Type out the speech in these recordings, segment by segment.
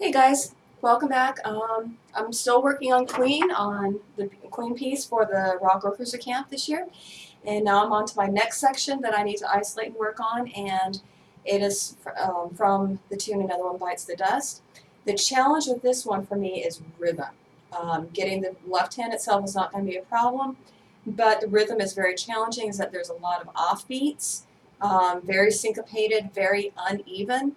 Hey guys, welcome back. I'm still working on the Queen piece for the Rock Orchestra camp this year, and now I'm on to my next section that I need to isolate and work on, and it is from the tune Another One Bites the Dust. The challenge with this one for me is rhythm. Getting the left hand itself is not going to be a problem, but the rhythm is very challenging, is that there's a lot of offbeats, very syncopated, very uneven.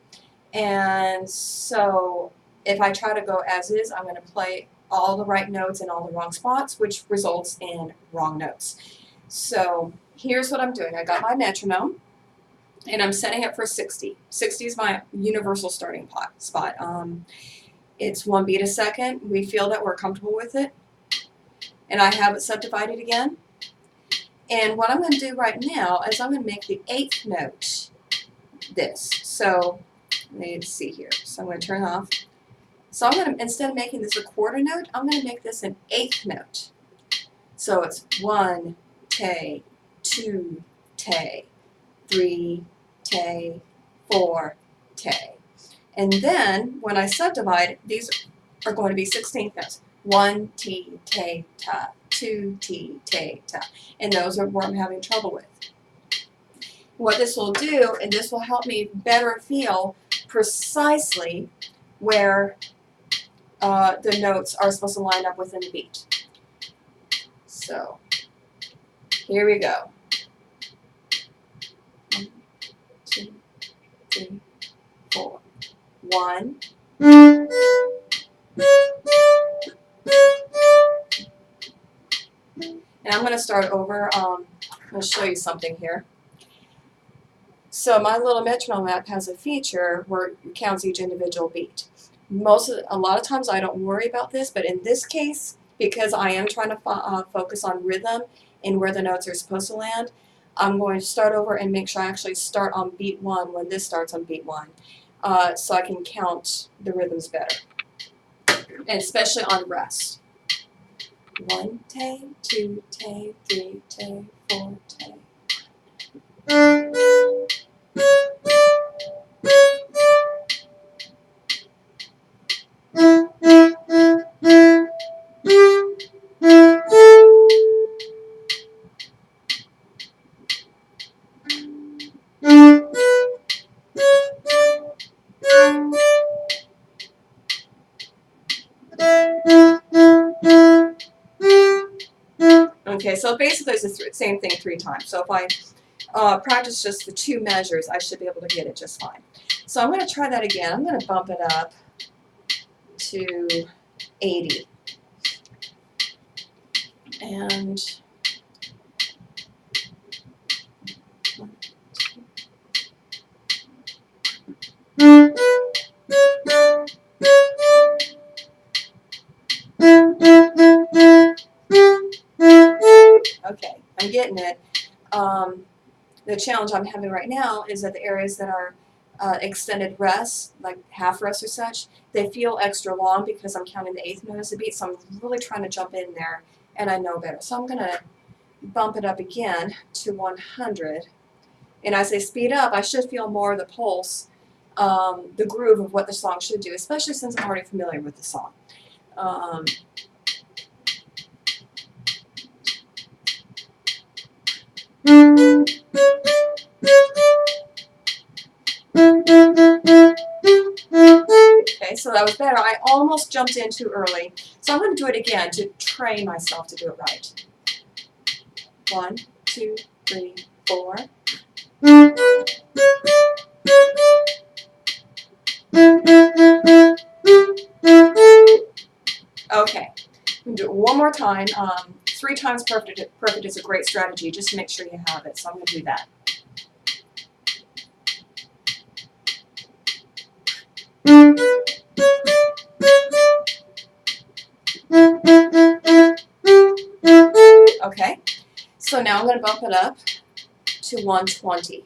And so if I try to go as is, I'm going to play all the right notes in all the wrong spots, which results in wrong notes. So here's what I'm doing. I got my metronome, and I'm setting it for 60. 60 is my universal starting spot. It's 1 beat a second. We feel that we're comfortable with it. And I have it subdivided again. And what I'm going to do right now is I'm going to make the 8th note this. So let's see here. So I'm going to turn off. So I'm going to, instead of making this a quarter note, I'm going to make this an 8th note. So it's 1, te, 2, te, 3, te, 4, te. And then when I subdivide, these are going to be 16th notes. 1, ti, te, ta, 2, ti, te, ta. And those are where I'm having trouble with. What this will do, and this will help me better feel precisely where the notes are supposed to line up within the beat. So here we go. 1, 2, 3, 4. 1. And I'm going to start over. I'm going to show you something here. So my little metronome app has a feature where it counts each individual beat. A lot of times I don't worry about this, but in this case, because I am trying to focus on rhythm and where the notes are supposed to land, I'm going to start over and make sure I actually start on beat 1 when this starts on beat 1, so I can count the rhythms better, and especially on rest. 1, te, 2, te, 3, te, 4, te. Okay, so basically it's the same thing 3 times. So if I practice just the 2 measures, I should be able to get it just fine. So I'm going to try that again. I'm going to bump it up to 80. And okay, I'm getting it. The challenge I'm having right now is that the areas that are extended rests, like half rests or such, they feel extra long because I'm counting the 8th note as a beat, so I'm really trying to jump in there, and I know better. So I'm going to bump it up again to 100. And as I speed up, I should feel more of the pulse, the groove of what the song should do, especially since I'm already familiar with the song. Okay, so that was better. I almost jumped in too early. So I'm going to do it again to train myself to do it right. 1, 2, 3, 4. Okay, I'm going to do it one more time. 3 times perfect is a great strategy, just to make sure you have it. So I'm going to do that. Okay, so now I'm going to bump it up to 120.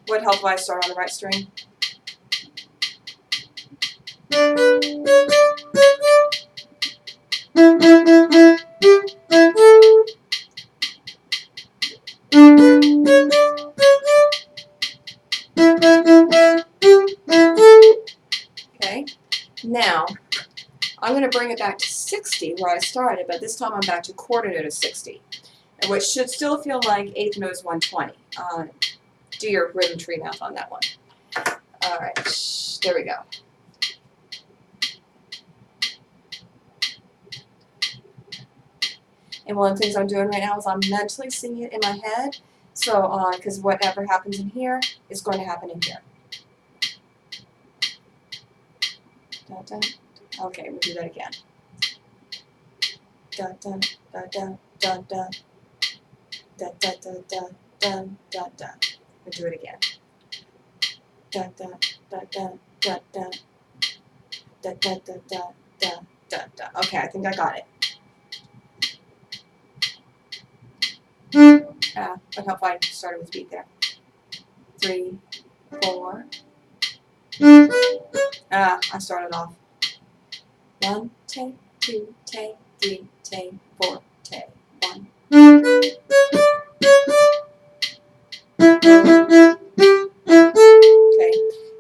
Would help if I start on the right string. I'm going to bring it back to 60 where I started, but this time I'm back to quarter note of 60, which should still feel like eighth note is 120. Do your rhythm tree math on that one. All right, there we go. And one of the things I'm doing right now is I'm mentally singing it in my head. So, because whatever happens in here is going to happen in here. Dun, dun. Okay, we'll do that again. Dun, dun, dun, dun, dun, dun. Dun, dun, dun, dun, dun, dun, dun. We'll do it again. Dun, dun, dun, dun, dun, dun. Dun, dun, dun, dun, dun, dun, dun. Okay, I think I got it. But hopefully I started with beat there. 3, 4. I started off. 1, take, 2, take, 3, take, 4, take, 1. Okay,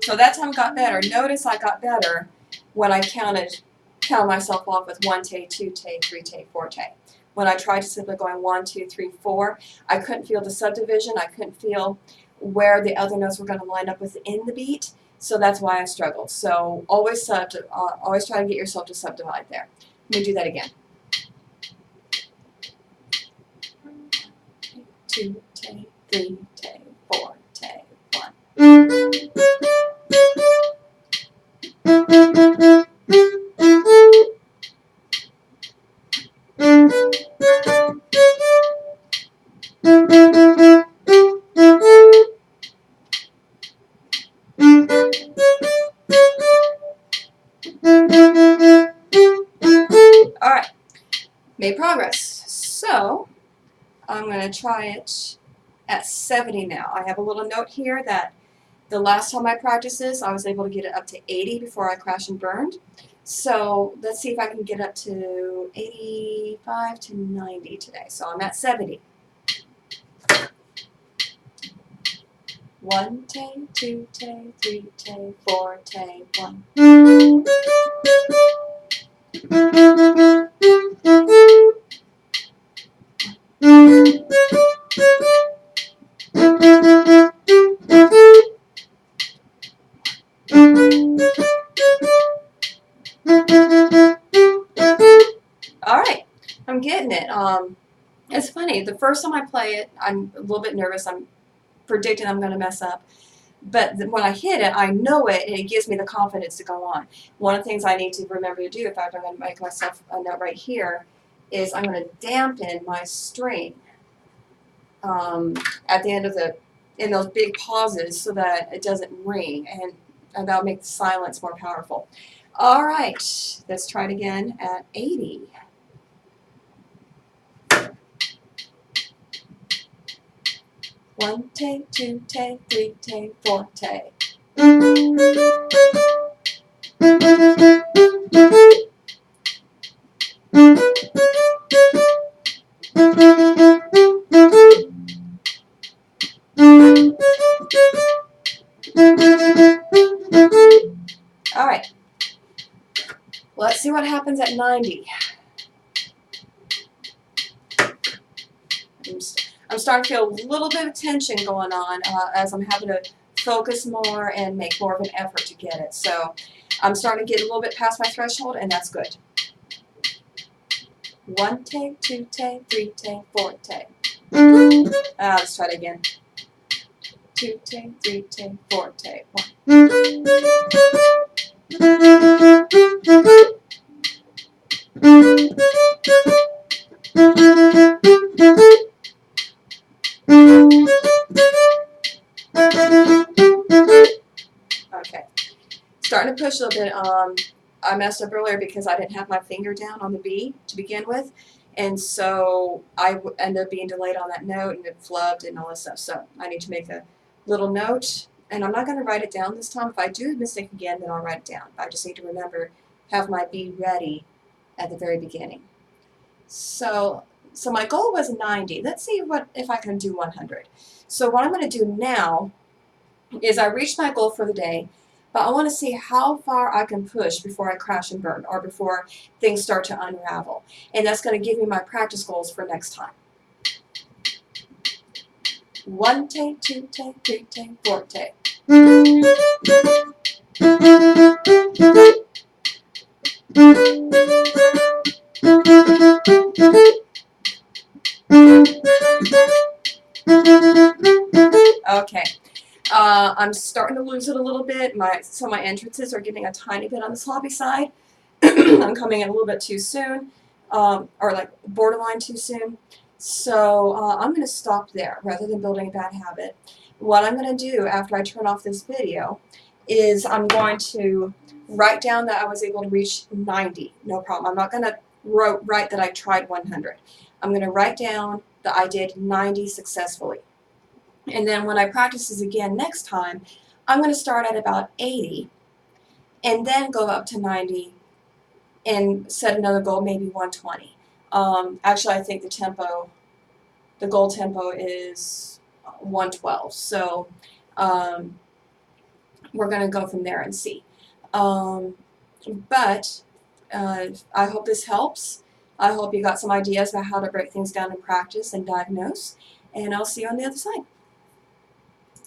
so that time got better. Notice I got better when I counted myself off with 1 take, 2 take, 3 take, 4 take. When I tried to simply going 1, 2, 3, 4, I couldn't feel the subdivision. I couldn't feel where the other notes were going to line up within the beat. So that's why I struggled. So always try to get yourself to subdivide there. Let me do that again. 2 take, 3 take, 4 take, 1. All right, made progress. So I'm going to try it at 70 now. I have a little note here that the last time I practiced this, I was able to get it up to 80 before I crashed and burned. So let's see if I can get up to 85 to 90 today. So I'm at 70. 1 take, 2 take, 3 take, 4 take, 1. All right, I'm getting it. It's funny. The first time I play it, I'm a little bit nervous. I'm predicting I'm going to mess up. But when I hit it, I know it, and it gives me the confidence to go on. One of the things I need to remember to do, if I'm going to make myself a note right here, is I'm going to dampen my string at the end of in those big pauses so that it doesn't ring, and that'll make the silence more powerful. All right, let's try it again at 80. One take, 2 take, 3 take, 4 take. All right, let's see what happens at 90. I'm starting to feel a little bit of tension going on as I'm having to focus more and make more of an effort to get it. So I'm starting to get a little bit past my threshold, and that's good. 1 take, 2 take, 3 take, 4 take. Let's try it again. 2 take, 3 take, 4 take, 1. Okay, starting to push a little bit. I messed up earlier because I didn't have my finger down on the B to begin with, and so I ended up being delayed on that note, and it flubbed and all this stuff. So I need to make a little note, and I'm not going to write it down this time. If I do a mistake again, then I'll write it down. I just need to remember, have my B ready at the very beginning. So my goal was 90. Let's see if I can do 100. So what I'm going to do now is I reached my goal for the day but I want to see how far I can push before I crash and burn, or before things start to unravel. And that's going to give me my practice goals for next time. 1 take, 2 take, 3 take, 4 take. Okay. I'm starting to lose it a little bit. Some of my entrances are getting a tiny bit on the sloppy side. I'm coming in a little bit too soon, or like borderline too soon. So I'm going to stop there rather than building a bad habit. What I'm going to do after I turn off this video is I'm going to write down that I was able to reach 90, no problem. I'm not going to write that I tried 100. I'm going to write down that I did 90 successfully. And then when I practice this again next time, I'm going to start at about 80 and then go up to 90 and set another goal, maybe 120. Actually, I think the goal tempo is 112. So we're going to go from there and see. But I hope this helps. I hope you got some ideas about how to break things down in practice and diagnose. And I'll see you on the other side.